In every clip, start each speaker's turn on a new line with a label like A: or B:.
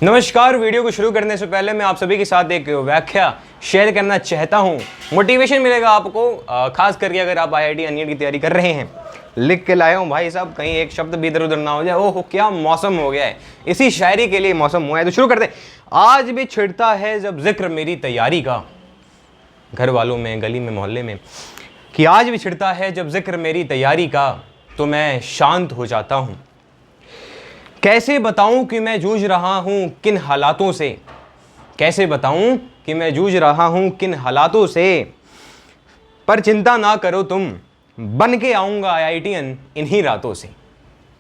A: नमस्कार। वीडियो को शुरू करने से पहले मैं आप सभी के साथ एक व्याख्या शेयर करना चाहता हूं। मोटिवेशन मिलेगा आपको, खास करके अगर आप आईआईटी अनियन की तैयारी कर रहे हैं। लिख के लाया हूं भाई साहब, कहीं एक शब्द भी इधर उधर ना हो जाए। ओहो क्या मौसम हो गया है, इसी शायरी के लिए मौसम हुआ है। तो शुरू करते हैं। आज भी छिड़ता है जब जिक्र मेरी तैयारी का, घर वालों में, गली में, मोहल्ले में, कि आज भी छिड़ता है जब जिक्र मेरी तैयारी का, तो मैं शांत हो जाता हूं। कैसे बताऊं कि मैं जूझ रहा हूं किन हालातों से, कैसे बताऊं कि मैं जूझ रहा हूं किन हालातों से। पर चिंता ना करो तुम, बन के आऊंगा आईआईटीएन इन्हीं रातों से।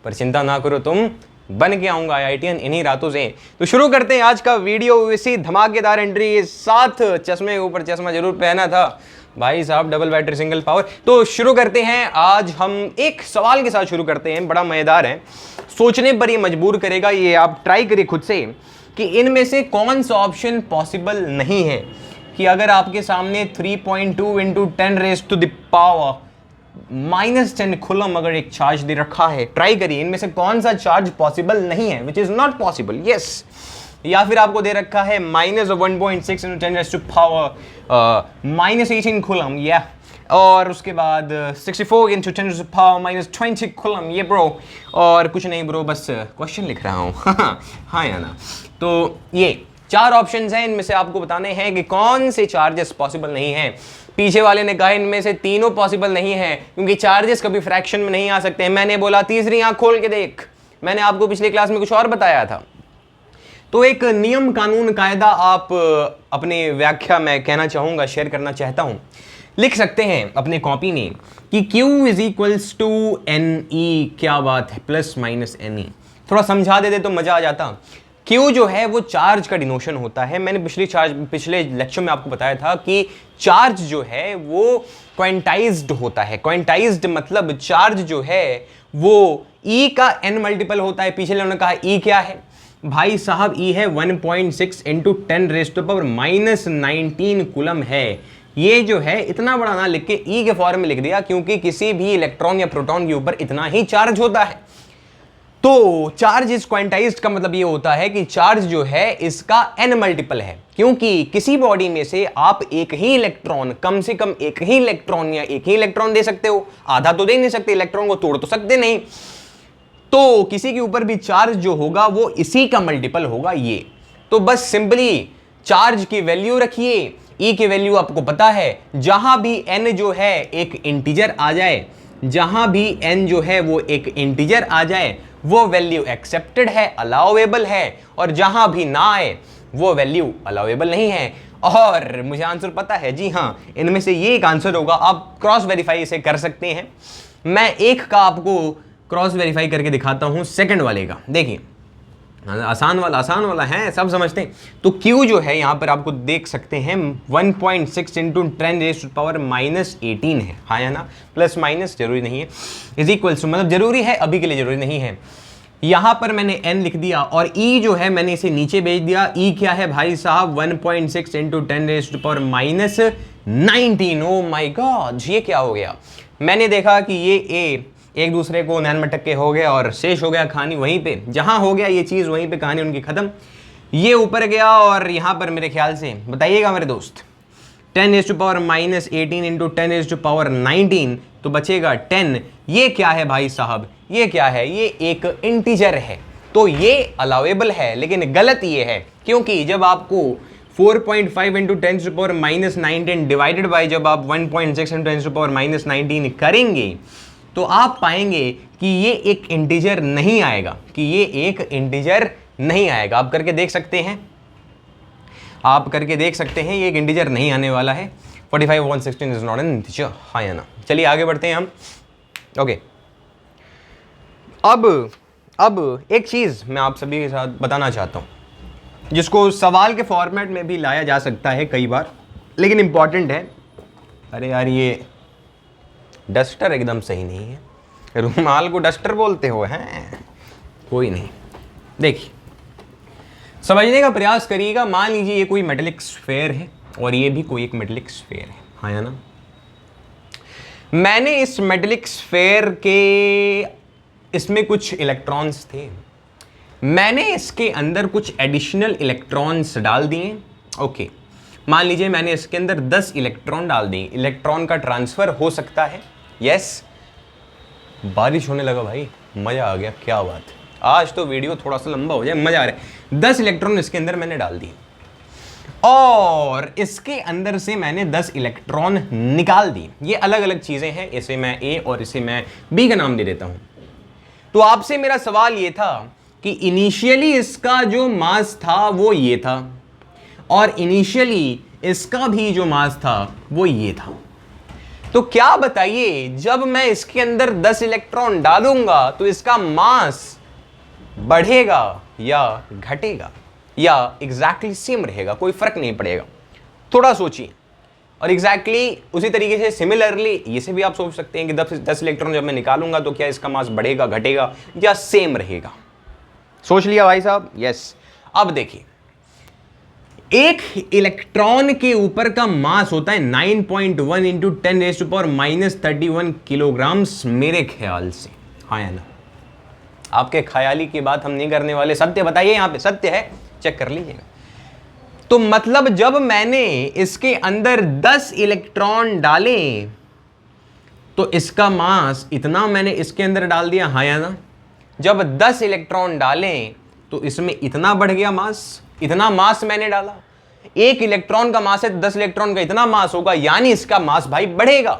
A: पर चिंता ना करो तुम, बन के आऊंगा आईआईटीएन इन्हीं रातों से। तो शुरू करते हैं आज का वीडियो इसी धमाकेदार एंट्री के साथ। चश्मे के ऊपर चश्मा जरूर पहना था भाई साहब, डबल बैटरी सिंगल पावर। तो शुरू करते हैं। आज हम एक सवाल के साथ शुरू करते हैं, बड़ा मजेदार है, सोचने पर ये मजबूर करेगा। ये आप ट्राई करिए खुद से कि इनमें से कौन सा ऑप्शन पॉसिबल नहीं है। कि अगर आपके सामने 3.2 into 10 raise to the power -10 coulomb अगर एक चार्ज दे रखा है, ट्राई करिए इनमें से कौन सा चार्ज पॉसिबल नहीं है, which is not possible. Yes, या फिर आपको दे रखा है -1.6 into 10 raise to power -18 coulomb, या और उसके बाद 64 into 10 raise to power -20 coulomb. ये ब्रो, और कुछ नहीं ब्रो, बस क्वेश्चन लिख रहा हूँ। हाँ या ना। तो ये चार ऑप्शंस हैं, इनमें से आपको बताने हैं कि कौन से चार्जेस पॉसिबल नहीं हैं। पीछे वाले ने कहा इनमें से तीनों पॉसिबल नहीं है, क्योंकि चार्जेस कभी फ्रैक्शन में नहीं आ सकते। मैंने बोला तीसरी आंख खोल के देख, मैंने आपको पिछली क्लास में कुछ और बताया था। तो एक नियम कानून कायदा आप अपने व्याख्या में कहना चाहूंगा, शेयर करना चाहता हूं। लिख सकते हैं अपने कॉपी में कि Q is equals to NE। क्या बात है, प्लस माइनस NE। थोड़ा समझा देते तो मजा आ जाता। Q जो है वो चार्ज का डिनोशन होता है। मैंने पिछले लेक्चर में आपको बताया था कि चार्ज जो है वो क्वांटाइज्ड होता है। क्वांटाइज्ड मतलब चार्ज जो है वो E का n मल्टीपल होता है। पिछले उन्होंने कहा E क्या है भाई साहब, E है 1.6 into 10 raise to power -19 coulomb है। ये जो है इतना बड़ा ना लिख के E के फॉर्म में लिख दिया, क्योंकि किसी भी इलेक्ट्रॉन या प्रोटॉन के ऊपर इतना ही चार्ज होता है। तो चार्ज इज क्वांटाइज्ड का मतलब ये होता है कि चार्ज जो है इसका n मल्टीपल है, क्योंकि किसी बॉडी में से आप एक ही इलेक्ट्रॉन, कम से कम एक ही इलेक्ट्रॉन या एक ही इलेक्ट्रॉन दे सकते हो। आधा तो दे नहीं सकते, इलेक्ट्रॉन को तोड़ तो सकते नहीं। तो किसी के ऊपर भी चार्ज जो होगा वो इसी का मल्टीपल होगा ये। तो बस सिंपली चार्ज की वैल्यू रखिए, E की वैल्यू आपको पता है। जहां भी n जो है एक इंटीजर आ जाए, जहां भी n जो है वो एक इंटीजर आ जाए, वो वैल्यू एक्सेप्टेड है, अलाउेबल है। और जहां भी ना आए वो वैल्यू अलाउेबल नहीं है। और मुझे आंसर पता है, जी हाँ, इनमें से ये एक आंसर होगा। आप क्रॉस वेरीफाई इसे कर सकते हैं। मैं एक का आपको क्रॉस वेरीफाई करके दिखाता हूं, सेकंड वाले का। देखिए आसान वाला है, सब समझते हैं। तो Q जो है यहां पर आपको देख सकते हैं 1.6 इंटू 10 रेज टू पावर -18 है। हाँ या ना, प्लस माइनस जरूरी नहीं है, इज इक्वल्स टू मतलब जरूरी है, अभी के लिए जरूरी नहीं है। यहां पर मैंने n लिख दिया और E जो है मैंने इसे नीचे भेज दिया। E क्या है भाई साहब, 1.6 into 10 raise to power -19। Oh my God, ये क्या हो गया। मैंने देखा कि ये A एक दूसरे को नैन मटक के हो गया और शेष हो गया कहानी वहीं पे। जहां हो गया ये चीज वहीं पे कहानी उनकी खत्म। ये ऊपर गया और यहां पर मेरे ख्याल से बताइएगा मेरे दोस्त, 10 raise to power -18 into 10 raise to power 19, तो बचेगा 10। ये क्या है भाई साहब, ये क्या है, ये एक इंटीजर है। तो ये अलाउेबल है, लेकिन गलत ये है, क्योंकि जब आपको 4.5 into 10 to power -19 divided by जब आप 1.6 इंटू 10 टू पावर -19 करेंगे, तो आप पाएंगे कि ये एक इंटीजर नहीं आएगा, कि ये एक इंटीजर नहीं आएगा। आप करके देख सकते हैं, आप करके देख सकते हैं, ये एक इंटीजर नहीं आने वाला है। 45/116 इज नॉट एन इंटीजर। हाँ या ना। चलिए आगे बढ़ते हैं हम। ओके, अब एक चीज मैं आप सभी के साथ बताना चाहता हूं, जिसको सवाल के फॉर्मेट में भी लाया जा सकता है कई बार, लेकिन इंपॉर्टेंट है। अरे यार, ये डस्टर एकदम सही नहीं है, रुमाल को डस्टर बोलते हो हैं, कोई नहीं। देखिए, समझने का प्रयास करिएगा। मान लीजिए ये कोई मेटेलिक स्फेयर है और ये भी कोई एक मेटेलिक स्फेयर है। हाँ या ना। मैंने इस मेटेलिक स्फेयर के, इसमें कुछ इलेक्ट्रॉन्स थे, मैंने इसके अंदर कुछ एडिशनल इलेक्ट्रॉन्स डाल दिए। ओके, मान लीजिए मैंने इसके अंदर 10 इलेक्ट्रॉन डाल दिए। इलेक्ट्रॉन का ट्रांसफर हो सकता है। यस, बारिश होने लगा भाई, मजा आ गया, क्या बात है। आज तो वीडियो थोड़ा सा लंबा हो जाए, मजा आ रहा है। 10 इलेक्ट्रॉन इसके अंदर मैंने डाल दिए और इसके अंदर से मैंने 10 इलेक्ट्रॉन निकाल दिए। ये अलग अलग चीजें हैं, इसे मैं ए और इसे मैं बी का नाम दे देता हूं। तो आपसे मेरा सवाल ये था कि इनिशियली इसका जो मास था वो ये था और इनिशियली इसका भी जो मास था वो ये था। तो क्या बताइए, जब मैं इसके अंदर 10 इलेक्ट्रॉन डालूंगा तो इसका मास बढ़ेगा या घटेगा या एग्जैक्टली सेम रहेगा, कोई फर्क नहीं पड़ेगा? थोड़ा सोचिए। और एग्जैक्टली उसी तरीके से सिमिलरली इसे भी आप सोच सकते हैं कि 10 इलेक्ट्रॉन जब मैं निकालूंगा तो क्या इसका मास बढ़ेगा, घटेगा या सेम रहेगा? सोच लिया भाई साहब? यस। अब देखिए, एक इलेक्ट्रॉन के ऊपर का मास होता है 9.1 इंटू 10⁻⁻31 किलोग्राम्स मेरे ख्याल से। हाँ या ना? आपके ख्याली की बात हम नहीं करने वाले, सत्य बताइए, यहां पे सत्य है, चेक कर लीजिएगा। तो मतलब जब मैंने इसके अंदर 10 इलेक्ट्रॉन डाले तो इसका मास इतना मैंने इसके अंदर डाल दिया। हाँ या ना? जब 10 इलेक्ट्रॉन डालें तो इसमें इतना बढ़ गया मास, इतना मास मैंने डाला। एक इलेक्ट्रॉन का मास है तो 10 इलेक्ट्रॉन का इतना मास होगा, यानी इसका मास भाई बढ़ेगा।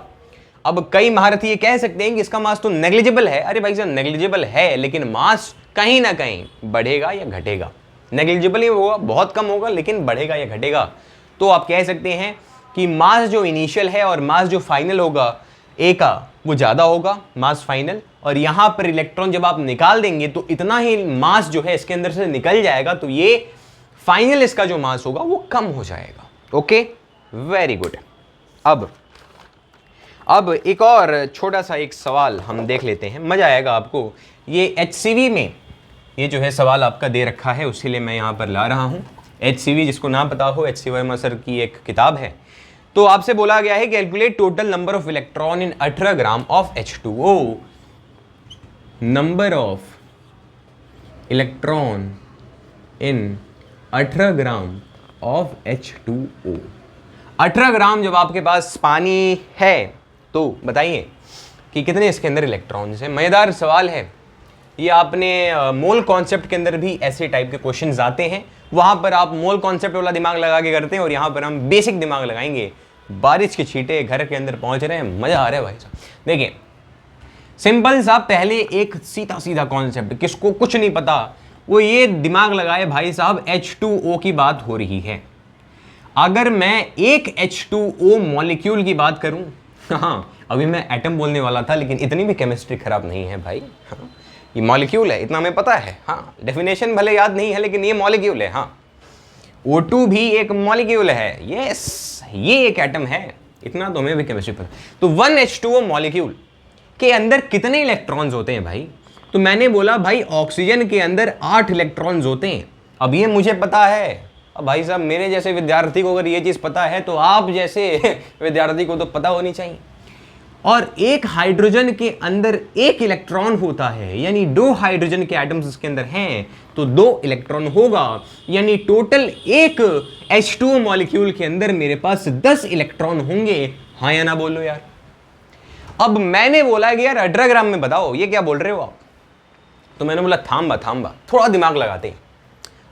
A: अब कई महारथी ये कह सकते हैं कि इसका मास तो नेग्लिजिबल है। अरे भाई साहब, नेग्लिजिबल है लेकिन मास कहीं ना कहीं बढ़ेगा या घटेगा। नेग्लिजिबल ही होगा, बहुत कम होगा, लेकिन बढ़ेगा या घटेगा। तो आप कह सकते हैं कि मास जो इनिशियल है और मास जो फाइनल होगा ए का, वो ज़्यादा होगा, मास फाइनल। और यहाँ पर इलेक्ट्रॉन जब आप निकाल देंगे तो इतना ही मास जो है इसके अंदर से निकल जाएगा, तो ये फाइनल इसका जो मास होगा वो कम हो जाएगा। Okay, very good. अब एक और छोटा सा एक सवाल हम देख लेते हैं, मजा आएगा आपको। ये HCV में ये जो है सवाल आपका दे रखा है, उसी लिए मैं यहाँ पर ला रहा हूँ। HCV, जिसको ना पता हो, HC वर्मा सर की एक किताब है। तो आपसे बोला गया है calculate total number of electron in 18 gram of H2O। Number of electron in 18 gram of H2O। 18 ग्राम जब आपके पास पानी है तो बताइए कि कितने इसके अंदर इलेक्ट्रॉन्स हैं। मज़ेदार सवाल है ये। आपने मोल कॉन्सेप्ट के अंदर भी ऐसे टाइप के क्वेश्चंस आते हैं, वहाँ पर आप मोल कॉन्सेप्ट वाला दिमाग लगा के करते हैं और यहाँ पर हम बेसिक दिमाग लगाएंगे। बारिश के छींटे घर के अंदर पहुँच रहे हैं, मज़ा आ रहा है भाई साहब। देखिए सिंपल सा, पहले एक सीधा सीधा कॉन्सेप्ट, किसको कुछ नहीं पता वो ये दिमाग लगाए भाई साहब, H2O की बात हो रही है। अगर मैं एक H2O मॉलिक्यूल की बात करूं, हाँ अभी मैं एटम बोलने वाला था लेकिन इतनी भी केमिस्ट्री खराब नहीं है भाई। हाँ, ये मॉलिक्यूल है, इतना हमें पता है। हाँ, डेफिनेशन भले याद नहीं है लेकिन ये मॉलिक्यूल है। हाँ, O2 भी एक मॉलिक्यूल है। यस, ये एक एटम है, इतना तो हमें भी केमिस्ट्री पता। तो 1H2O मॉलिक्यूल के अंदर कितने इलेक्ट्रॉन्स होते हैं भाई? तो मैंने बोला भाई ऑक्सीजन के अंदर 8 इलेक्ट्रॉन्स होते हैं। अब ये मुझे पता है। अब भाई साहब, मेरे जैसे विद्यार्थी को अगर ये चीज़ पता है तो आप जैसे विद्यार्थी को तो पता होनी चाहिए। और एक हाइड्रोजन के अंदर 1 इलेक्ट्रॉन होता है, यानी 2 हाइड्रोजन के एटम्स इसके अंदर हैं तो 2 इलेक्ट्रॉन होगा, यानी टोटल एक H2O मॉलिक्यूल के अंदर मेरे पास 10 इलेक्ट्रॉन होंगे। हाँ या ना बोलो यार। अब मैंने बोला कि यार 18 ग्राम में बताओ, ये क्या बोल रहे हो आप? तो मैंने बोला थांबा, थोड़ा दिमाग लगाते हैं,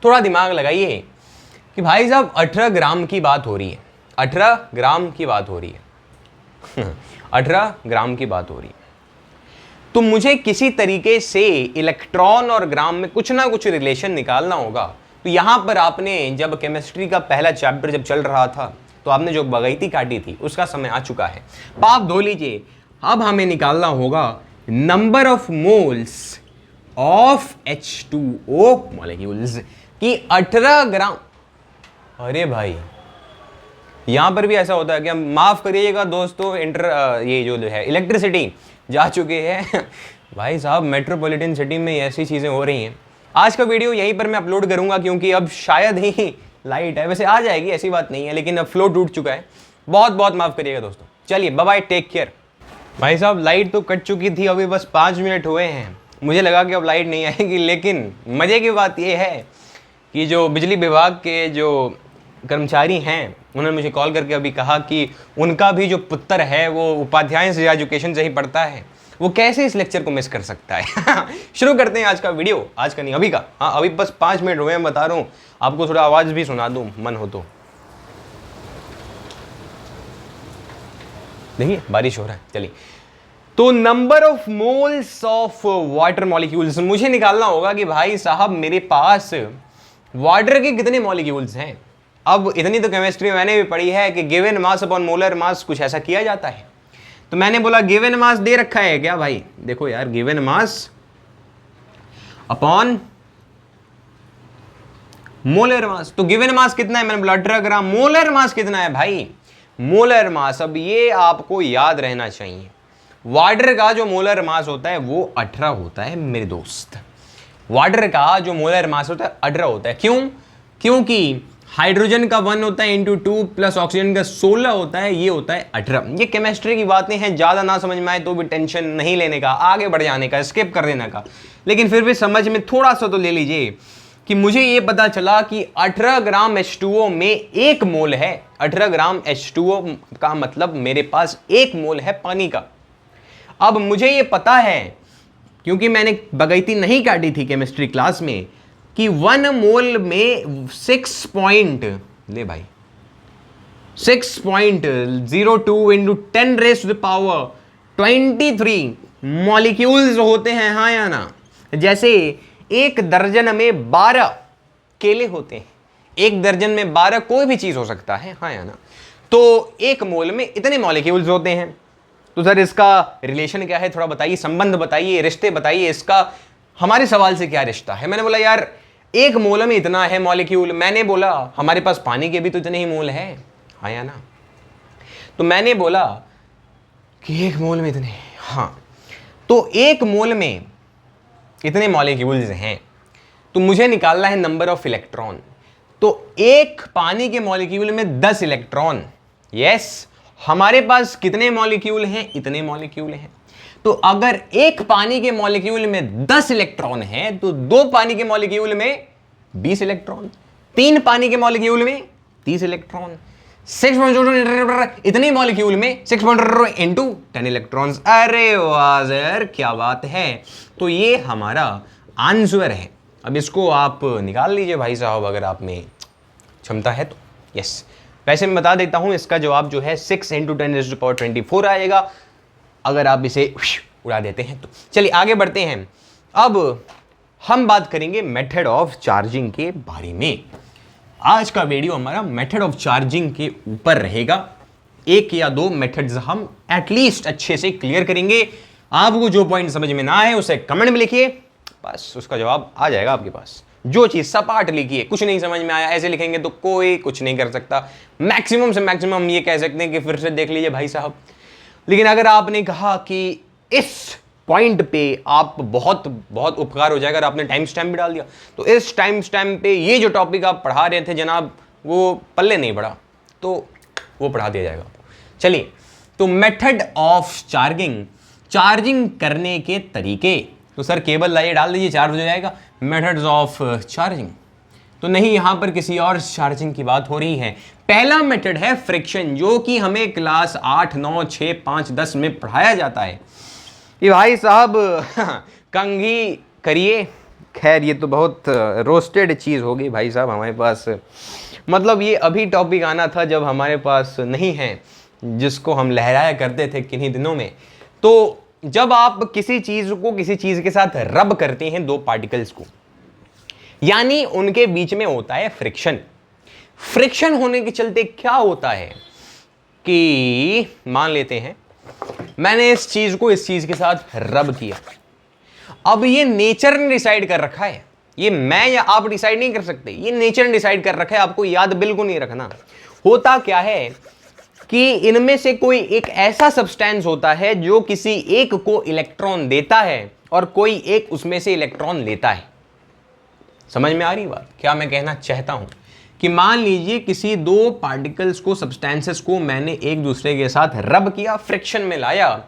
A: थोड़ा दिमाग लगाइए कि भाई साहब 18 ग्राम की बात हो रही है, 18 ग्राम की बात हो रही है 18 ग्राम की बात हो रही है। तो मुझे किसी तरीके से इलेक्ट्रॉन और ग्राम में कुछ ना कुछ रिलेशन निकालना होगा। तो यहाँ पर आपने जब केमिस्ट्री का पहला चैप्टर जब चल रहा था तो आपने जो बगैती काटी थी उसका समय आ चुका है, पाप धो लीजिए। अब हमें निकालना होगा number of moles of H2O molecules की 18 ग्राम। अरे भाई, यहां पर भी ऐसा होता है क्या? माफ करिएगा दोस्तों, ये जो है इलेक्ट्रिसिटी जा चुके हैं भाई साहब। मेट्रोपॉलिटन सिटी में ऐसी चीजें हो रही हैं। आज का वीडियो यहीं पर मैं अपलोड करूंगा क्योंकि अब शायद ही लाइट है, वैसे आ जाएगी ऐसी बात नहीं है, लेकिन अब फ्लो टूट चुका है। बहुत बहुत माफ करिएगा दोस्तों। चलिए बाय बाय, टेक केयर। भाई साहब लाइट तो कट चुकी थी, अभी बस 5 मिनट हुए हैं, मुझे लगा कि अब लाइट नहीं आएगी, लेकिन मज़े की बात यह है कि जो बिजली विभाग के जो कर्मचारी हैं उन्होंने मुझे कॉल करके अभी कहा कि उनका भी जो पुत्र है वो उपाध्याय से एजुकेशन से ही पढ़ता है, वो कैसे इस लेक्चर को मिस कर सकता है। शुरू करते हैं आज का वीडियो, आज का नहीं अभी का। हाँ अभी बस 5 मिनट हुए हैं, बता रहा हूँ आपको, थोड़ा आवाज़ भी सुना दूँ मन हो तो। देखिए बारिश हो रहा है। चलिए, तो number of moles of water molecules मुझे निकालना होगा कि भाई साहब मेरे पास वाटर के कितने मॉलिक्यूल्स हैं। अब इतनी तो केमिस्ट्री मैंने भी पढ़ी है कि given mass upon molar mass कुछ ऐसा किया जाता है। तो मैंने बोला गिवन मास दे रखा है क्या भाई, देखो यार given mass upon molar mass, तो गिवन मास कितना है, मैंने बोला 18 ग्राम। मोलर मास कितना है भाई, मोलर मास, अब ये आपको याद रहना चाहिए, वाटर का जो मोलर मास होता है वो 18 होता है मेरे दोस्त। वाटर का जो मोलर मास होता है 18 होता है। क्यों? क्योंकि हाइड्रोजन का 1 होता है इंटू 2 प्लस ऑक्सीजन का 16 होता है, ये होता है 18। ये केमिस्ट्री की बातें हैं, ज़्यादा ना समझ में आए तो भी टेंशन नहीं लेने का, आगे बढ़ जाने का, स्किप कर देने का, लेकिन फिर भी समझ में थोड़ा सा तो ले लीजिए कि मुझे ये पता चला कि 18 ग्राम H2O में 1 मोल है। 18 ग्राम H2O का मतलब मेरे पास 1 मोल है पानी का। अब मुझे ये पता है क्योंकि मैंने बगैती नहीं काटी थी केमिस्ट्री क्लास में कि 1 मोल में 6.02 into 10 raise to the power 23 molecules होते हैं, हाँ या ना। जैसे एक दर्जन में 12 केले होते हैं, एक दर्जन में 12 कोई भी चीज हो सकता है, हाँ या ना। तो 1 मोल में इतने मॉलिक्यूल्स होते हैं। तो सर इसका रिलेशन क्या है, थोड़ा बताइए, संबंध बताइए, रिश्ते बताइए, इसका हमारे सवाल से क्या रिश्ता है। मैंने बोला यार 1 मोल में इतना है मॉलिक्यूल, मैंने बोला हमारे पास पानी के भी तो इतने ही मोल है, हाँ या ना। तो मैंने बोला कि 1 मोल में इतने, हाँ, तो 1 मोल में इतने मॉलिक्यूल्स हैं, तो मुझे निकालना है नंबर ऑफ इलेक्ट्रॉन। तो एक पानी के मॉलिक्यूल में 10 इलेक्ट्रॉन, यस, हमारे पास कितने मॉलिक्यूल हैं, इतने मॉलिक्यूल हैं। तो अगर एक पानी के मॉलिक्यूल में 10 इलेक्ट्रॉन हैं तो 2 पानी के मॉलिक्यूल में 20 इलेक्ट्रॉन, 3 पानी के मॉलिक्यूल में 30 इलेक्ट्रॉन, 6 इतने मॉलिक्यूल में 6 इंटू 10 इलेक्ट्रॉन्स। अरे वाह सर क्या बात है, तो ये हमारा आंसर है। अब इसको आप निकाल लीजिए भाई साहब अगर आप में क्षमता है तो। यस, वैसे मैं बता देता हूं इसका जवाब जो है 6 इंटू 10 रेज़ टू पावर 24 आएगा अगर आप इसे उड़ा देते हैं तो। चलिए आगे बढ़ते हैं। अब हम बात करेंगे मेथड ऑफ चार्जिंग के बारे में। आज का वीडियो हमारा मेथड ऑफ चार्जिंग के ऊपर रहेगा। 1 या 2 मेथड्स हम एटलीस्ट अच्छे से क्लियर करेंगे। आपको जो पॉइंट समझ में ना आए उसे कमेंट में लिखिए, बस उसका जवाब आ जाएगा आपके पास। जो चीज सपाट लिखिए, कुछ नहीं समझ में आया ऐसे लिखेंगे तो कोई कुछ नहीं कर सकता। मैक्सिमम से मैक्सिमम हम ये कह सकते हैं कि फिर से देख लीजिए भाई साहब। लेकिन अगर आपने कहा कि इस पॉइंट पे आप बहुत बहुत उपकार हो जाएगा, अगर आपने टाइम स्टैम्प भी डाल दिया, तो इस टाइम स्टैम्प पे ये जो टॉपिक आप पढ़ा रहे थे जनाब वो पल्ले नहीं पड़ा, तो वो पढ़ा दिया जाएगा। चलिए, तो मेथड ऑफ चार्जिंग करने के तरीके। तो सर केबल लाइए डाल दीजिए चार्ज हो जाएगा। मेथड्स ऑफ चार्जिंग तो नहीं, यहां पर किसी और चार्जिंग की बात हो रही है। पहला मेथड है फ्रिक्शन, जो कि हमें क्लास 8, 9, 6, 5, 10 में पढ़ाया जाता है। ये भाई साहब कंघी करिए, खैर ये तो बहुत रोस्टेड चीज़ होगी भाई साहब हमारे पास। मतलब ये अभी टॉपिक आना था जब हमारे पास नहीं है, जिसको हम लहराया करते थे किन्हीं दिनों में। तो जब आप किसी चीज़ को किसी चीज़ के साथ रब करते हैं, 2 पार्टिकल्स को, यानी उनके बीच में होता है फ्रिक्शन। फ्रिक्शन होने के चलते क्या होता है कि मान लेते हैं मैंने इस चीज को इस चीज के साथ रब किया। अब ये नेचर ने डिसाइड कर रखा है, ये मैं या आप डिसाइड नहीं कर सकते, ये नेचर ने डिसाइड कर रखा है। आपको याद बिल्कुल नहीं रखना। होता क्या है कि इनमें से कोई एक ऐसा सब्सटेंस होता है जो किसी एक को इलेक्ट्रॉन देता है और कोई एक उसमें से इलेक्ट्रॉन लेता है। समझ में आ रही बात? क्या मैं कहना चाहता हूं कि मान लीजिए किसी 2 पार्टिकल्स को, सब्सटेंसेस को मैंने एक दूसरे के साथ रब किया, फ्रिक्शन में लाया,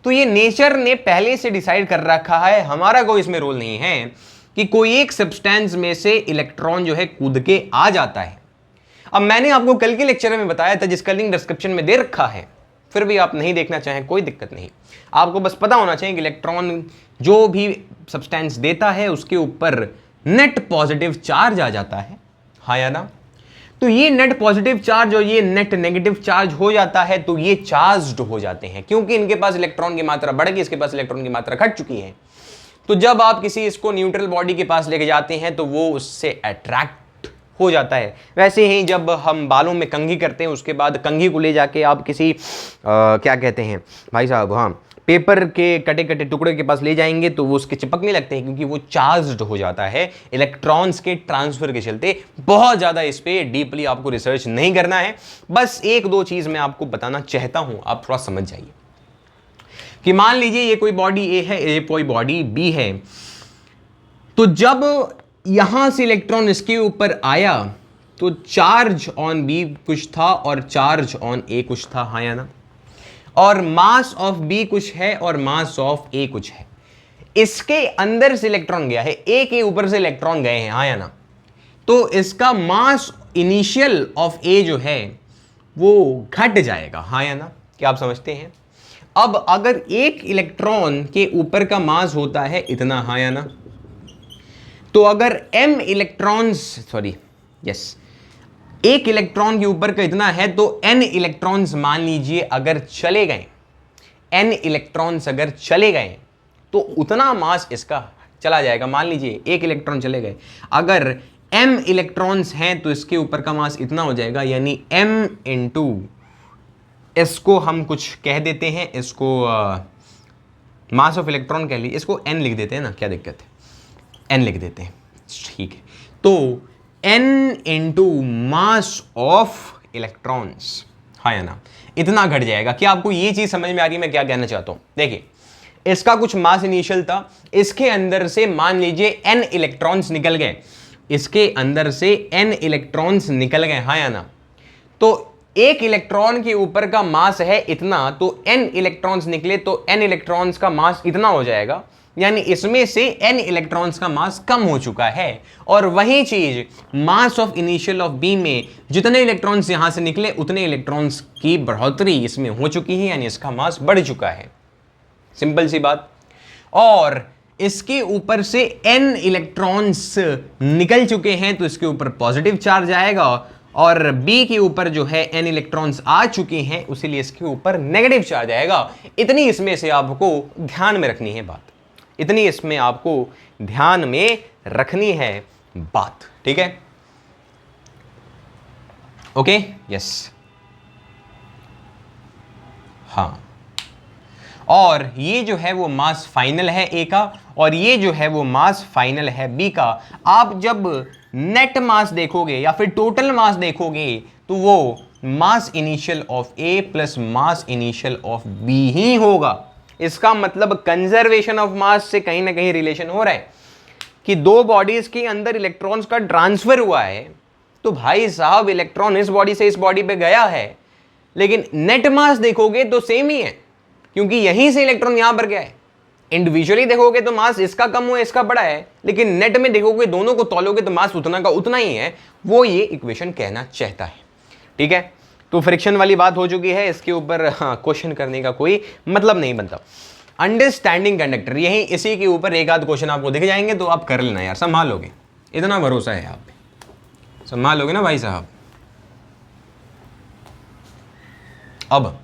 A: तो ये नेचर ने पहले से डिसाइड कर रखा है, हमारा कोई इसमें रोल नहीं है कि कोई एक सब्सटेंस में से इलेक्ट्रॉन जो है कूद के आ जाता है। अब मैंने आपको कल के लेक्चर में बताया था, जिसका लिंक डिस्क्रिप्शन में दे रखा है, फिर भी आप नहीं देखना चाहें कोई दिक्कत नहीं, आपको बस पता होना चाहिए कि इलेक्ट्रॉन जो भी सब्सटेंस देता है उसके ऊपर नेट पॉजिटिव चार्ज आ जाता है, हाँ या ना। तो ये नेट पॉजिटिव चार्ज और ये नेट नेगेटिव चार्ज हो जाता है, तो ये चार्ज्ड हो जाते हैं, क्योंकि इनके पास इलेक्ट्रॉन की मात्रा बढ़ गई, इसके पास इलेक्ट्रॉन की मात्रा घट चुकी है। तो जब आप किसी इसको न्यूट्रल बॉडी के पास लेके जाते हैं तो वो उससे अट्रैक्ट हो जाता है। वैसे ही जब हम बालों में कंघी करते हैं, उसके बाद कंघी को ले जाके आप किसी क्या कहते हैं भाई साहब, हाँ, पेपर के कटे कटे टुकड़े के पास ले जाएंगे तो वो उसके चिपकने लगते हैं, क्योंकि वो चार्ज्ड हो जाता है इलेक्ट्रॉन्स के ट्रांसफर के चलते। बहुत ज़्यादा इस पर डीपली आपको रिसर्च नहीं करना है, बस एक दो चीज़ मैं आपको बताना चाहता हूँ, आप थोड़ा समझ जाइए। कि मान लीजिए ये कोई बॉडी ए है, ये कोई बॉडी बी है, तो जब यहां से इलेक्ट्रॉन इसके ऊपर आया तो चार्ज ऑन बी कुछ था और चार्ज ऑन ए कुछ था, हाँ या ना। और मास ऑफ बी कुछ है और मास ऑफ ए कुछ है। इसके अंदर से इलेक्ट्रॉन गया है, ए के ऊपर से इलेक्ट्रॉन गए हैं, हाँ या ना। तो इसका मास इनिशियल ऑफ ए जो है वो घट जाएगा, हाँ या ना। क्या आप समझते हैं? अब अगर एक इलेक्ट्रॉन के ऊपर का मास होता है इतना, हाँ या ना, तो अगर m इलेक्ट्रॉन्स एक इलेक्ट्रॉन के ऊपर का इतना है, तो n इलेक्ट्रॉन्स मान लीजिए अगर चले गए, n इलेक्ट्रॉन्स अगर चले गए तो उतना मास इसका चला जाएगा। मान लीजिए एक इलेक्ट्रॉन चले गए, अगर m इलेक्ट्रॉन्स हैं तो इसके ऊपर का मास इतना हो जाएगा, यानी m इंटू, इसको हम कुछ कह देते हैं, इसको मास ऑफ इलेक्ट्रॉन कह लीजिए, इसको n लिख देते हैं ना, क्या दिक्कत है, n लिख देते हैं, ठीक है। तो n into mass of electrons, हाँ या ना, इतना घट जाएगा। क्या आपको ये चीज समझ में आ रही है मैं क्या कहना चाहता हूं? देखिए, इसका कुछ मास इनिशियल था, इसके अंदर से मान लीजिए n इलेक्ट्रॉन्स निकल गए, इसके अंदर से n इलेक्ट्रॉन्स निकल गए, हाँ या ना। तो एक इलेक्ट्रॉन के ऊपर का मास है इतना, तो n इलेक्ट्रॉन्स निकले तो n इलेक्ट्रॉन्स का मास इतना हो जाएगा, यानी इसमें से n इलेक्ट्रॉन्स का मास कम हो चुका है। और वही चीज mass of initial of B में जितने इलेक्ट्रॉन्स यहां से निकले उतने इलेक्ट्रॉन्स की बढ़ोतरी इसमें हो चुकी है, यानी इसका मास बढ़ चुका है। सिंपल सी बात। और इसके ऊपर से n इलेक्ट्रॉन्स निकल चुके हैं तो इसके ऊपर पॉजिटिव चार्ज आएगा, और B के ऊपर जो है n इलेक्ट्रॉन्स आ चुके हैं, इसीलिए इसके ऊपर नेगेटिव चार्ज आएगा। इतनी इसमें से आपको ध्यान में रखनी है बात, इतनी इसमें आपको ध्यान में रखनी है बात, ठीक है? ओके, यस, हाँ। और ये जो है वो मास फाइनल है ए का, और ये जो है वो मास फाइनल है बी का। आप जब नेट मास देखोगे या फिर टोटल मास देखोगे तो वो mass initial of A plus mass initial of B ही होगा। इसका मतलब कंजर्वेशन ऑफ मास से कहीं ना कहीं रिलेशन हो रहा है कि दो बॉडीज के अंदर इलेक्ट्रॉन्स का ट्रांसफर हुआ है, तो भाई साहब इलेक्ट्रॉन इस बॉडी से इस बॉडी पे गया है, लेकिन नेट मास देखोगे तो सेम ही है, क्योंकि यहीं से इलेक्ट्रॉन यहां पर गया है। इंडिविजुअली देखोगे तो मास इसका कम हुआ, इसका बड़ा है, लेकिन नेट में देखोगे, दोनों को तौलोगे तो मास उतना का उतना ही है। वो ये इक्वेशन कहना चाहता है, ठीक है? तो फ्रिक्शन वाली बात हो चुकी है, इसके ऊपर क्वेश्चन करने का कोई मतलब नहीं बनता। अंडरस्टैंडिंग कंडक्टर, यही इसी के ऊपर एक आध क्वेश्चन आपको दिख जाएंगे तो आप कर लेना यार, संभाल लोगे, इतना भरोसा है आप पे, संभाल लोगे ना भाई साहब। अब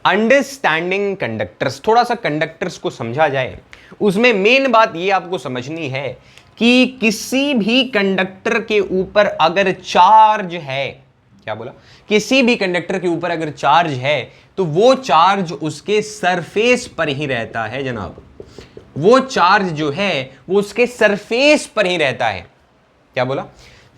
A: अंडरस्टैंडिंग कंडक्टर्स, थोड़ा सा कंडक्टर्स को समझा जाए, उसमें मेन बात ये आपको समझनी है कि किसी भी कंडक्टर के ऊपर अगर चार्ज है, क्या बोला, किसी भी कंडक्टर के ऊपर अगर चार्ज है तो वो चार्ज उसके सरफेस पर ही रहता है जनाब। वो चार्ज जो है वो उसके सरफेस पर ही रहता है। क्या बोला?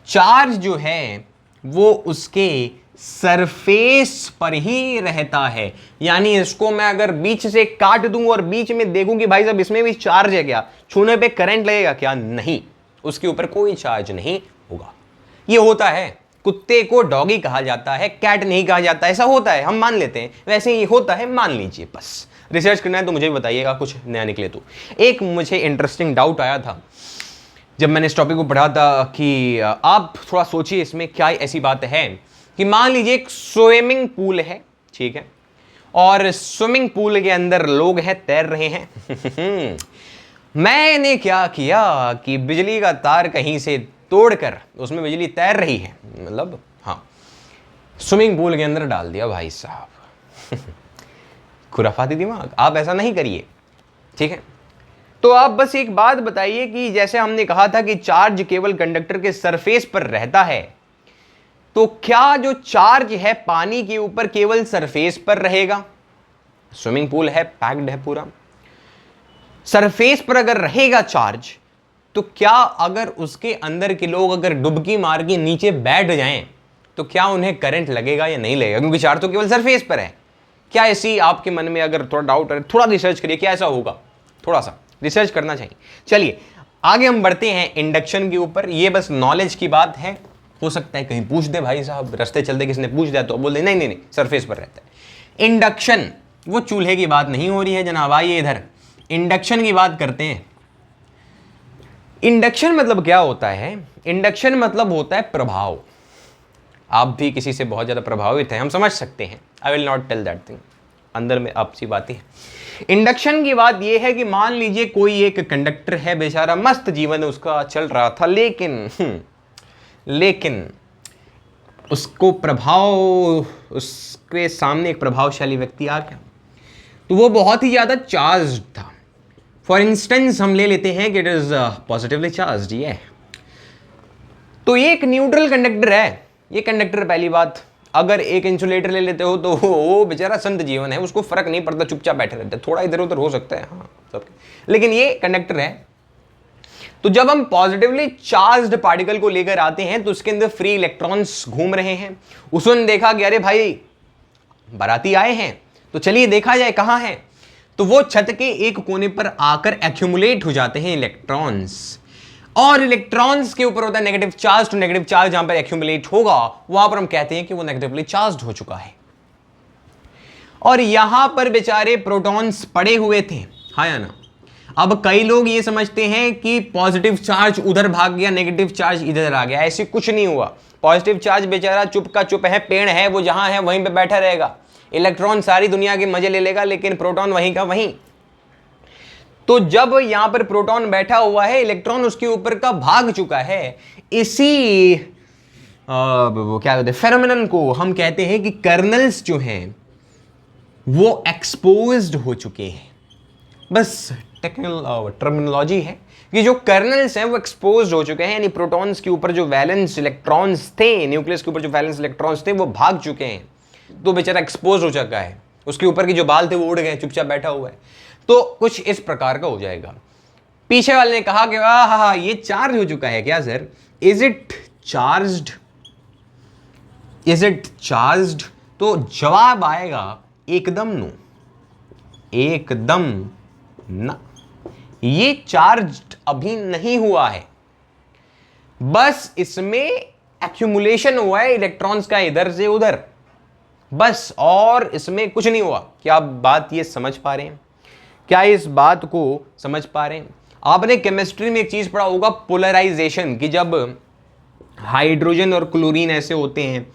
A: चार्ज जो है वो उसके सरफेस पर ही रहता है। यानी इसको मैं अगर बीच से काट दूं और बीच में देखूं कि भाई साहब इसमें भी चार्ज है क्या, छूने पे करंट लगेगा क्या, नहीं, उसके ऊपर कोई चार्ज नहीं होगा। ये होता है कुत्ते को डॉगी कहा जाता है, कैट नहीं कहा जाता। ऐसा होता है, हम मान लेते हैं, वैसे ही होता है, मान लीजिए। बस रिसर्च करना है तो मुझे भी बताइएगा, कुछ नया निकले तो। एक मुझे इंटरेस्टिंग डाउट आया था जब मैंने इस टॉपिक को पढ़ा था कि आप थोड़ा सोचिए इसमें क्या ऐसी बात है कि मान लीजिए एक स्विमिंग पूल है, ठीक है, और स्विमिंग पूल के अंदर लोग हैं, तैर रहे हैं। मैंने क्या किया कि बिजली का तार कहीं से तोड़कर उसमें बिजली तैर रही है, मतलब हाँ, स्विमिंग पूल के अंदर डाल दिया भाई साहब। खुराफाती दिमाग, आप ऐसा नहीं करिए, ठीक है। तो आप बस एक बात बताइए कि जैसे हमने कहा था कि चार्ज केवल कंडक्टर के सरफेस पर रहता है, तो क्या जो चार्ज है पानी के ऊपर केवल सरफेस पर रहेगा? स्विमिंग पूल है, पैक्ड है पूरा, सरफेस पर अगर रहेगा चार्ज, तो क्या अगर उसके अंदर के लोग अगर डुबकी मार के नीचे बैठ जाएं तो क्या उन्हें करंट लगेगा या नहीं लगेगा? क्योंकि चार्ज तो केवल सरफेस पर है। क्या ऐसी आपके मन में अगर थोड़ा डाउट है, थोड़ा रिसर्च करिए, क्या ऐसा होगा? थोड़ा सा रिसर्च करना चाहिए। चलिए आगे हम बढ़ते हैं इंडक्शन के ऊपर। ये बस नॉलेज की बात है, हो सकता है कहीं पूछ दे भाई साहब, रास्ते चलते किसने पूछ दिया तो बोल दे नहीं नहीं नहीं सरफेस पर रहता है। इंडक्शन, वो चूल्हे की बात नहीं हो रही है जनाब, आइए इधर इंडक्शन की बात करते हैं। इंडक्शन मतलब क्या होता है? इंडक्शन मतलब होता है प्रभाव। आप भी किसी से बहुत ज्यादा प्रभावित हैं, हम समझ सकते हैं, I will not tell that thing, अंदर में आपसी बातें हैं। इंडक्शन की बात यह है कि मान लीजिए कोई एक कंडक्टर है, बेचारा मस्त जीवन उसका चल रहा था, लेकिन उसको प्रभाव, उसके सामने एक प्रभावशाली व्यक्ति आ गया, तो वो बहुत ही ज्यादा चार्ज्ड था। फॉर इंस्टेंस हम ले लेते हैं कि इट इज पॉजिटिवली चार्ज्ड, ये तो ये एक न्यूट्रल कंडक्टर है। ये कंडक्टर, पहली बात, अगर एक इंसुलेटर ले लेते हो तो वो बेचारा संत जीवन है, उसको फर्क नहीं पड़ता, चुपचाप बैठे रहते हैं, थोड़ा इधर उधर हो सकता है हाँ सबके, लेकिन ये कंडक्टर है। तो जब हम पॉजिटिवली चार्ज्ड पार्टिकल को लेकर आते हैं तो उसके अंदर फ्री इलेक्ट्रॉन्स घूम रहे हैं। उसने देखा कि अरे भाई बाराती आए हैं, तो चलिए देखा जाए कहां है। तो वो छत के एक कोने पर आकर एक्यूमुलेट हो जाते हैं इलेक्ट्रॉन्स, और इलेक्ट्रॉन्स के ऊपर होता है नेगेटिव चार्ज। तो नेगेटिव चार्ज जहां पर एक्यूमुलेट होगा वहां पर हम कहते हैं कि वो नेगेटिवली चार्ज्ड हो चुका है। और यहां पर बेचारे प्रोटॉन्स पड़े हुए थे, हाँ या ना? अब कई लोग ये समझते हैं कि पॉजिटिव चार्ज उधर भाग गया, नेगेटिव चार्ज इधर आ गया। ऐसे कुछ नहीं हुआ। पॉजिटिव चार्ज बेचारा चुप का चुप है, पेड़ है, वो जहां है वहीं पे बैठा रहेगा। इलेक्ट्रॉन सारी दुनिया के मजे ले लेगा, लेकिन प्रोटॉन वहीं का वहीं। तो जब यहां पर प्रोटॉन बैठा हुआ है, इलेक्ट्रॉन उसके ऊपर का भाग चुका है, इसी वो क्या कहते हैं फेनोमेनन को हम कहते हैं कि कर्नल्स जो हैं वो एक्सपोज्ड हो चुके हैं। बस टेक्निकल टर्मिनोलॉजी है कि जो कर्नल्स हैं वो एक्सपोज्ड हो चुके हैं, यानी प्रोटॉन्स के ऊपर जो वैलेंस इलेक्ट्रॉन्स थे, न्यूक्लियस के ऊपर जो वैलेंस इलेक्ट्रॉन्स थे वो भाग चुके हैं। तो बेचारा एक्सपोज हो चुका है, उसके ऊपर की जो बाल थे वो उड़ गए, चुपचाप बैठा हुआ है। तो कुछ इस प्रकार का हो जाएगा। पीछे वाले ने कहा कि हाँ ये चार्ज हो चुका है क्या sir? Is it charged? Is it charged? तो जवाब आएगा एकदम नो, एकदम ना, ये चार्ज्ड अभी नहीं हुआ है, बस इसमें एक्यूमुलेशन हुआ है इलेक्ट्रॉन्स का इधर से उधर, बस, और इसमें कुछ नहीं हुआ। क्या आप बात ये समझ पा रहे हैं? क्या इस बात को समझ पा रहे हैं? आपने केमिस्ट्री में एक चीज पढ़ा होगा, पोलराइजेशन, कि जब हाइड्रोजन और क्लोरीन ऐसे होते हैं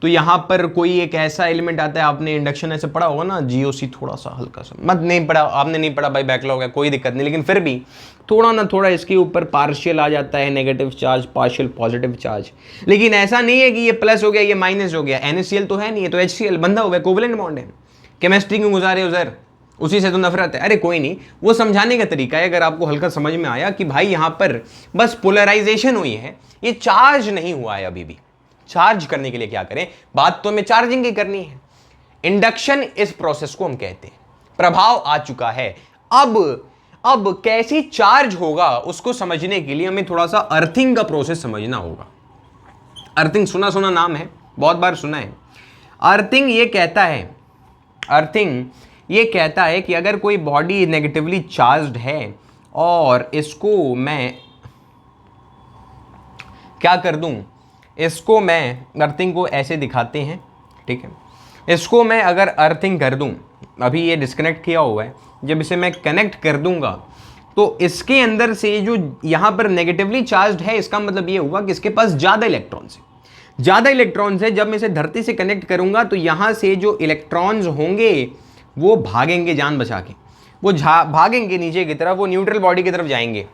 A: तो यहां पर कोई एक ऐसा एलिमेंट आता है, आपने इंडक्शन ऐसे पढ़ा होगा ना, जीओसी, थोड़ा सा हल्का सा, मत नहीं पढ़ा, आपने नहीं पढ़ा भाई, बैकलॉग है, कोई दिक्कत नहीं, लेकिन फिर भी थोड़ा ना थोड़ा इसके ऊपर पार्शियल आ जाता है negative charge, partial positive charge. लेकिन ऐसा नहीं है कि ये प्लस हो गया ये माइनस हो गया। NaCl तो है नहीं, ये तो HCl बंधा हुआ है, कोवलेंट बॉन्ड है। केमिस्ट्री क्यों गुजारे उधर, उसी से तो नफरत है। अरे कोई नहीं, वो समझाने का तरीका है। अगर आपको हल्का समझ में आया कि भाई यहां पर बस पोलराइजेशन हुई है, ये चार्ज नहीं हुआ है अभी भी। चार्ज करने के लिए क्या करें, बात तो हमें चार्जिंग ही करनी है। इंडक्शन इस प्रोसेस को हम कहते हैं। प्रभाव आ चुका है, अब कैसी चार्ज होगा उसको समझने के लिए हमें थोड़ा सा अर्थिंग का प्रोसेस समझना होगा। अर्थिंग सुना सुना नाम है, बहुत बार सुना है। अर्थिंग ये कहता है कि अगर कोई बॉडी नेगेटिवली चार्ज्ड है और इसको मैं क्या कर दूं, इसको मैं अर्थिंग को ऐसे दिखाते हैं, ठीक है। इसको मैं अगर अर्थिंग कर दूं, अभी ये डिस्कनेक्ट किया हुआ है, जब इसे मैं कनेक्ट कर दूंगा तो इसके अंदर से जो यहाँ पर नेगेटिवली चार्ज्ड है, इसका मतलब ये हुआ कि इसके पास ज़्यादा इलेक्ट्रॉन्स है, ज़्यादा इलेक्ट्रॉन्स है। जब मैं इसे धरती से कनेक्ट करूंगा तो यहाँ से जो इलेक्ट्रॉन्स होंगे वो भागेंगे जान बचा के, वो भागेंगे नीचे की तरफ, वो न्यूट्रल बॉडी की तरफ जाएंगे।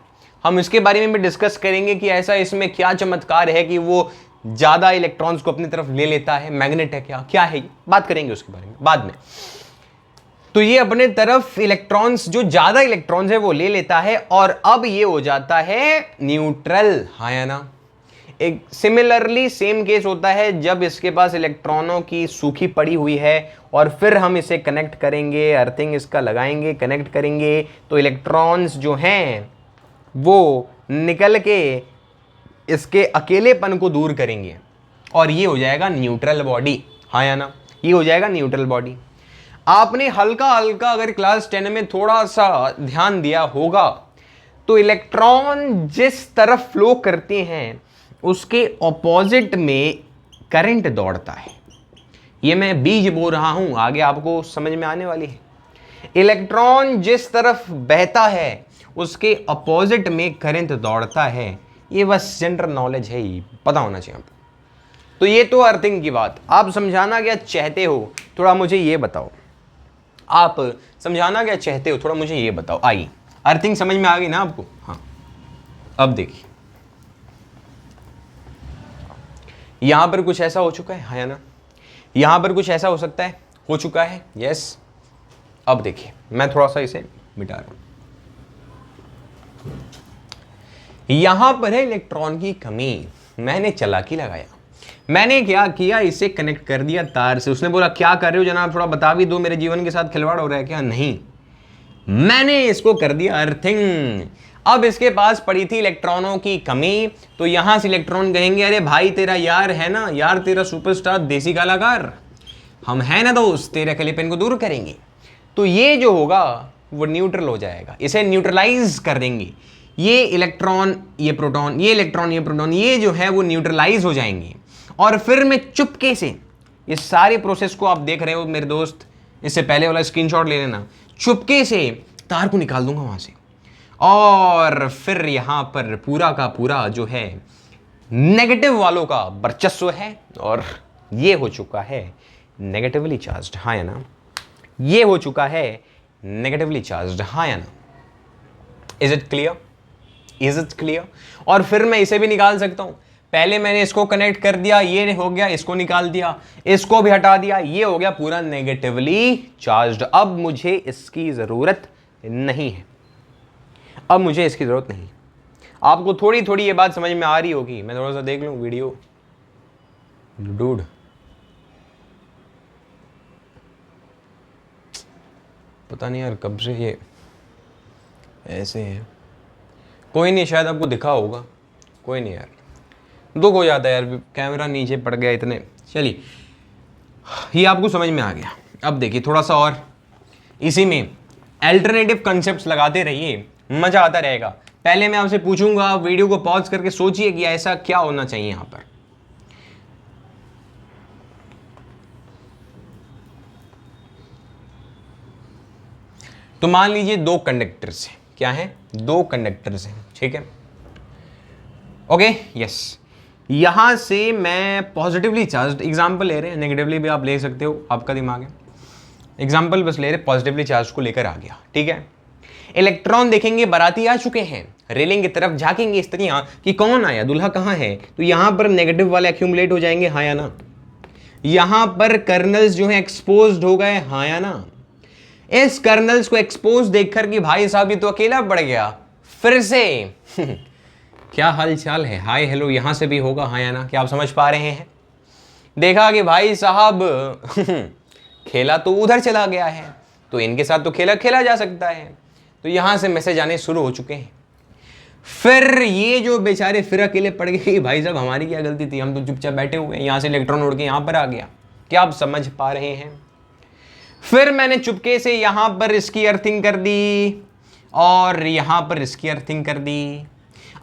A: हम इसके बारे में भी डिस्कस करेंगे कि ऐसा इसमें क्या चमत्कार है कि वो ज़्यादा इलेक्ट्रॉन्स को अपनी तरफ ले लेता है, मैग्नेट है क्या है, बात करेंगे उसके बारे में बाद में। तो ये अपने तरफ इलेक्ट्रॉन्स, जो ज़्यादा इलेक्ट्रॉन्स है वो ले लेता है और अब ये हो जाता है न्यूट्रल, हाँ या ना। एक सिमिलरली सेम केस होता है जब इसके पास इलेक्ट्रॉनों की सूखी पड़ी हुई है और फिर हम इसे कनेक्ट करेंगे, अर्थिंग इसका लगाएंगे, कनेक्ट करेंगे, तो इलेक्ट्रॉन्स जो हैं वो निकल के इसके अकेलेपन को दूर करेंगे और ये हो जाएगा न्यूट्रल बॉडी, हाँ या ना, ये हो जाएगा न्यूट्रल बॉडी। आपने हल्का हल्का अगर क्लास 10 में थोड़ा सा ध्यान दिया होगा तो इलेक्ट्रॉन जिस तरफ फ्लो करते हैं उसके ऑपोजिट में करंट दौड़ता है। ये मैं बीज बोल रहा हूं, आगे आपको समझ में आने वाली है। इलेक्ट्रॉन जिस तरफ बहता है उसके ऑपोजिट में करंट दौड़ता है, ये बस जनरल नॉलेज है, ये पता होना चाहिए आपको। तो ये तो अर्थिंग की बात। आप समझाना क्या चाहते हो थोड़ा मुझे ये बताओ, आप समझाना क्या चाहते हो थोड़ा मुझे ये बताओ। आइए, अर्थिंग समझ में आ गई ना आपको? हाँ, अब देखिए यहां पर कुछ ऐसा हो चुका है, हाँ या ना, यहां पर कुछ ऐसा हो सकता है, हो चुका है, यस। अब देखिए मैं थोड़ा सा इसे मिटा रहा हूं। यहां पर है इलेक्ट्रॉन की कमी, मैंने चालाकी लगाया, मैंने क्या किया, इसे कनेक्ट कर दिया तार से। उसने बोला क्या कर रहे हो जनाब, थोड़ा बता भी दो, मेरे जीवन के साथ खिलवाड़ हो रहा है क्या? नहीं, मैंने इसको कर दिया अर्थिंग। अब इसके पास पड़ी थी इलेक्ट्रॉनों की कमी, तो यहां से इलेक्ट्रॉन कहेंगे अरे भाई तेरा यार है ना, यार तेरा सुपरस्टार देसी कलाकार हम है ना दोस्त, तेरे अकेलेपन को दूर करेंगे। तो ये जो होगा वो न्यूट्रल हो जाएगा, इसे न्यूट्रलाइज कर देंगे। ये इलेक्ट्रॉन, ये प्रोटॉन, ये इलेक्ट्रॉन, ये प्रोटॉन, ये जो है वो न्यूट्रलाइज हो जाएंगे। और फिर मैं चुपके से इस सारे प्रोसेस को आप देख रहे हो मेरे दोस्त, इससे पहले वाला स्क्रीनशॉट ले लेना, चुपके से तार को निकाल दूंगा वहां से और फिर यहां पर पूरा का पूरा जो है नेगेटिव वालों का वर्चस्व है और ये हो चुका है नेगेटिवली चार्ज्ड, हाँ या ना, ये हो चुका है नेगेटिवली चार्ज्ड, हाँ या ना। Is it clear? Is it clear? और फिर मैं इसे भी निकाल सकता हूं। पहले मैंने इसको कनेक्ट कर दिया, ये हो गया, इसको निकाल दिया, इसको भी हटा दिया, ये हो गया पूरा नेगेटिवली चार्ज्ड। अब मुझे इसकी जरूरत नहीं है, अब मुझे इसकी जरूरत नहीं। आपको थोड़ी थोड़ी ये बात समझ में आ रही होगी। मैं थोड़ा सा देख लूं वीडियो, डूड पता नहीं यार कब से ये ऐसे है। कोई नहीं, शायद आपको दिखा होगा, कोई नहीं यार, दुख हो जाता है यार, कैमरा नीचे पड़ गया इतने। चलिए ये आपको समझ में आ गया। अब देखिए थोड़ा सा और इसी में अल्टरनेटिव कॉन्सेप्ट्स लगाते रहिए, मजा आता रहेगा। पहले मैं आपसे पूछूंगा, आप वीडियो को पॉज करके सोचिए कि ऐसा क्या होना चाहिए यहां पर। तो मान लीजिए दो कंडक्टर्स हैं, क्या है, दो कंडक्टर्स हैं, ठीक है, ओके, यस। यहां से मैं पॉजिटिवली चार्ज एग्जांपल ले रहे हैं, नेगेटिवली भी आप ले सकते हो, आपका दिमाग है, एग्जांपल बस ले रहे, पॉजिटिवली चार्ज को लेकर आ गया, ठीक है। इलेक्ट्रॉन देखेंगे बाराती आ चुके हैं, रेलिंग की तरफ झांकेंगे स्त्रियां कि कौन आया, दूल्हा कहां है, तो यहां पर नेगेटिव वाले एक्यूमुलेट हो जाएंगे, हाँ या ना। यहां पर कर्नल्स जो है एक्सपोज्ड हो गए, हाँ या ना। इस कर्नल्स को एक्सपोज देखकर कि भाई साहब ये तो अकेला पड़ गया, फिर से क्या हाल चाल है, हाय हेलो यहां से भी होगा, हाँ या ना। क्या आप समझ पा रहे हैं? देखा कि भाई साहब खेला तो उधर चला गया है, तो इनके साथ तो खेला खेला जा सकता है। तो यहां से मैसेज आने शुरू हो चुके हैं। फिर ये जो बेचारे फिर अकेले पड़ गए कि भाई साहब हमारी क्या गलती थी, हम तो चुपचाप बैठे हुए हैं, यहां से इलेक्ट्रॉन उड़ के यहां पर आ गया। क्या आप समझ पा रहे हैं? फिर मैंने चुपके से यहां पर इसकी अर्थिंग कर दी और यहां पर इसकी अर्थिंग कर दी।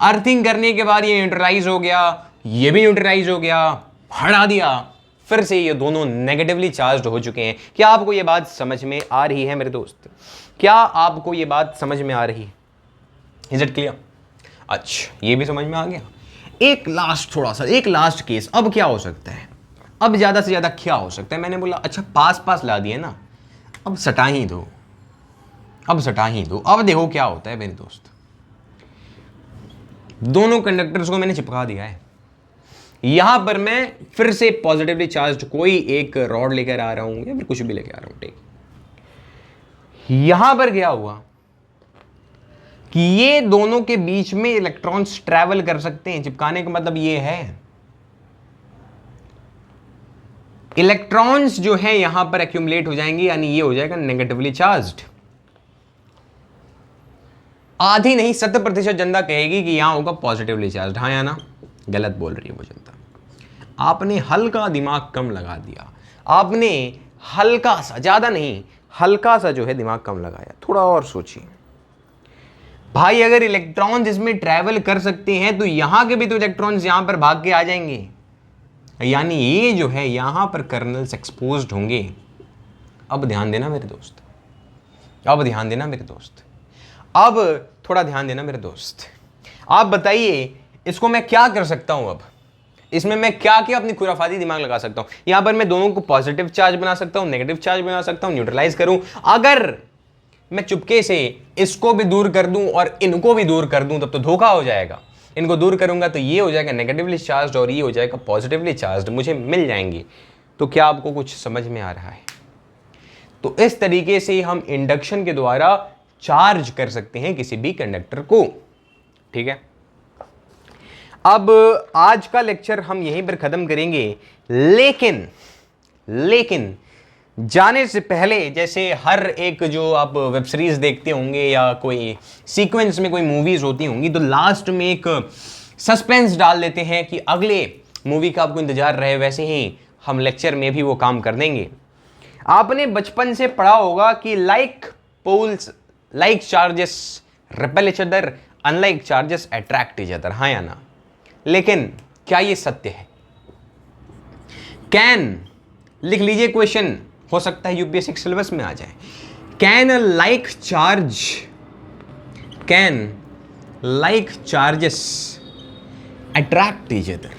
A: अर्थिंग करने के बाद ये न्यूट्रलाइज हो गया, ये भी न्यूट्रलाइज हो गया, हटा दिया, फिर से ये दोनों नेगेटिवली चार्ज्ड हो चुके हैं। क्या आपको ये बात समझ में आ रही है मेरे दोस्त? क्या आपको ये बात समझ में आ रही है? Is it clear? अच्छा, ये भी समझ में आ गया। एक लास्ट केस। अब क्या हो सकता है? अब ज्यादा से ज्यादा क्या हो सकता है? मैंने बोला अच्छा पास पास ला दिए ना, अब सटा ही दो, अब देखो क्या होता है मेरे दोस्त। दोनों कंडक्टर्स को मैंने चिपका दिया है। यहां पर मैं फिर से पॉजिटिवली चार्ज्ड कोई एक रॉड लेकर आ रहा हूं या फिर कुछ भी लेकर आ रहा हूं, ठीक। यहां पर क्या हुआ कि ये दोनों के बीच में इलेक्ट्रॉन्स ट्रैवल कर सकते हैं। चिपकाने का मतलब ये है इलेक्ट्रॉन्स जो है यहां पर एक्यूमुलेट हो जाएंगे, यानी ये हो जाएगा नेगेटिवली चार्ज्ड। आधी नहीं 70% जनता कहेगी कि यहां होगा पॉजिटिवली चार्ज्ड। हाँ या ना? गलत बोल रही है वो जनता। आपने हल्का दिमाग कम लगा दिया, आपने हल्का सा, ज्यादा नहीं, हल्का सा जो है दिमाग कम लगाया। थोड़ा और सोचिए भाई, अगर इलेक्ट्रॉन्स इसमें ट्रैवल कर सकते हैं तो यहां के भी तो इलेक्ट्रॉन्स यहां पर भाग के आ जाएंगे, यानी ये जो है यहां पर कर्नल्स एक्सपोज्ड होंगे। अब ध्यान देना मेरे दोस्त, अब थोड़ा ध्यान देना मेरे दोस्त। आप बताइए इसको मैं क्या कर सकता हूं? अब इसमें मैं क्या क्या अपनी खुराफाती दिमाग लगा सकता हूं? यहां पर मैं दोनों को पॉजिटिव चार्ज बना सकता हूं, नेगेटिव चार्ज बना सकता हूं, न्यूट्रलाइज करूं। अगर मैं चुपके से इसको भी दूर कर दूं और इनको भी दूर कर दूं तब तो धोखा हो जाएगा। इनको दूर करूंगा तो ये हो जाएगा नेगेटिवली चार्ज्ड और ये हो जाएगा पॉजिटिवली चार्ज्ड, मुझे मिल जाएंगे। तो क्या आपको कुछ समझ में आ रहा है? तो इस तरीके से हम इंडक्शन के द्वारा चार्ज कर सकते हैं किसी भी कंडक्टर को, ठीक है। अब आज का लेक्चर हम यहीं पर खत्म करेंगे, लेकिन जाने से पहले, जैसे हर एक जो आप वेब सीरीज देखते होंगे या कोई सीक्वेंस में कोई मूवीज होती होंगी, तो लास्ट में एक सस्पेंस डाल देते हैं कि अगले मूवी का आपको इंतजार रहे, वैसे ही हम लेक्चर में भी वो काम कर देंगे। आपने बचपन से पढ़ा होगा कि like charges repel each other, unlike charges attract each other. हाँ या ना? लेकिन क्या ये सत्य है? कैन, लिख लीजिए क्वेश्चन, हो सकता है यूपीएससी सिलेबस में आ जाए। Can like charges attract each other?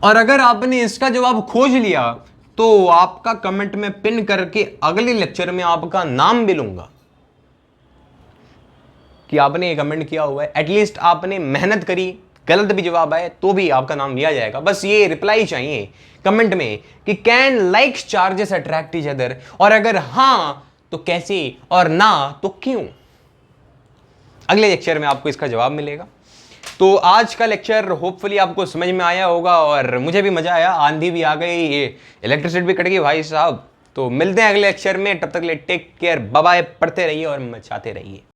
A: और अगर आपने इसका जवाब खोज लिया तो आपका कमेंट में पिन करके अगले लेक्चर में आपका नाम भी लूंगा कि आपने ये कमेंट किया हुआ है। एटलीस्ट आपने मेहनत करी, गलत भी जवाब आए तो भी आपका नाम लिया जाएगा। बस ये रिप्लाई चाहिए कमेंट में कि can like charges attract each other, और अगर हां तो कैसे और ना तो क्यों। अगले लेक्चर में आपको इसका जवाब मिलेगा। तो आज का लेक्चर होपफुली आपको समझ में आया होगा और मुझे भी मजा आया। आंधी भी आ गई, ये इलेक्ट्रिसिटी भी कट गई भाई साहब। तो मिलते हैं अगले लेक्चर में, तब तक ले टेक केयर, बाय बाय, पढ़ते रहिए और मचाते रहिए।